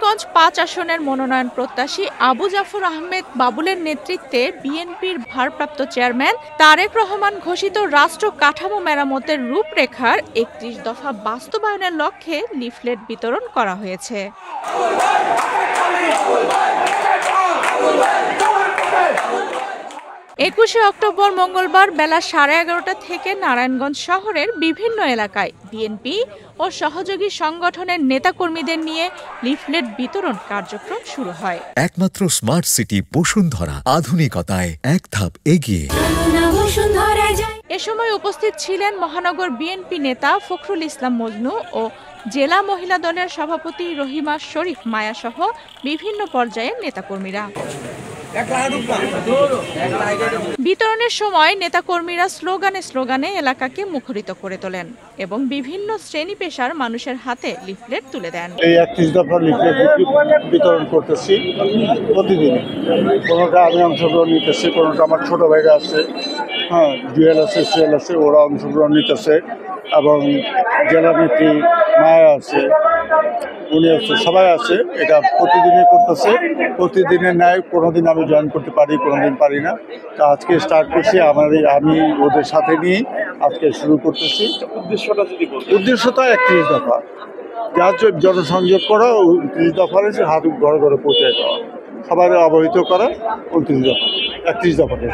নারায়ণগঞ্জ ৫ আসনের মনোনয়ন প্রত্যাশী আবু জাফর আহমেদ বাবুলের নেতৃত্বে বিএনপির ভারপ্রাপ্ত চেয়ারম্যান তারেক রহমান ঘোষিত রাষ্ট্র কাঠামো মেরামতের রূপরেখার ৩১ দফা বাস্তবায়নের লক্ষ্যে লিফলেট বিতরণ করা হয়েছে। ২১শে অক্টোবর মঙ্গলবার বেলা ১১:৩০ থেকে নারায়ণগঞ্জ শহরের বিভিন্ন এলাকায় বিএনপি ও সহযোগী সংগঠনের নেতাকর্মীদের নিয়ে লিফলেট বিতরণ কার্যক্রম শুরু হয়। একমাত্র স্মার্ট সিটি বসুন্ধরা, আধুনিকতায় এক ধাপ এগিয়ে। এ সময় উপস্থিত ছিলেন মহানগর বিএনপি নেতা ফখরুল ইসলাম মজনু ও জেলা মহিলা দলের সভাপতি রহিমা শরীফ মায়া সহ বিভিন্ন পর্যায়ের নেতাকর্মীরা। বিতরণের সময় নেতাকর্মীরা স্লোগানে এলাকাকে মুখরিত করে তোলেন এবং বিভিন্ন শ্রেণী পেশার মানুষের হাতে লিফলেট তুলে দেন। এই ৩১ দফা লিফলেট বিতরণ করতেছি প্রতিদিন। কোনোটা আমি অংশগ্রহণ নিতেছি, কোনোটা আমার ছোট ভাইরা আছে, জুয়েল আছে, সুয়েল আছে, ওরা অংশগ্রহণ নিতেছে এবং জেলা নেত্রী মায়া আছে, উনি আছে, সবাই আছে। এটা প্রতিদিনই করতেছে। প্রতিদিনের ন্যায় কোনোদিন আমি জয়েন করতে পারি, কোনোদিন পারি না। তা আজকে স্টার্ট করছি, আমি ওদের সাথে নিয়ে আজকে শুরু করতেছি। উদ্দেশ্যটা ৩১ দফা যার জনসংযোগ করা, ৩১ দফা রয়েছে, হাত ঘরে ঘরে পৌঁছে দেওয়া, সবার অবহিত করা। ৩১ দফাকে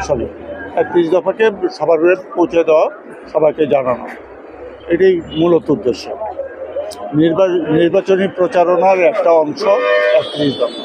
৩১ দফাকে সবার পৌঁছে দেওয়া, সবাইকে জানানো, এটাই মূলত উদ্দেশ্য। নির্বাচনী প্রচারণার একটা অংশ ৩১ দফা।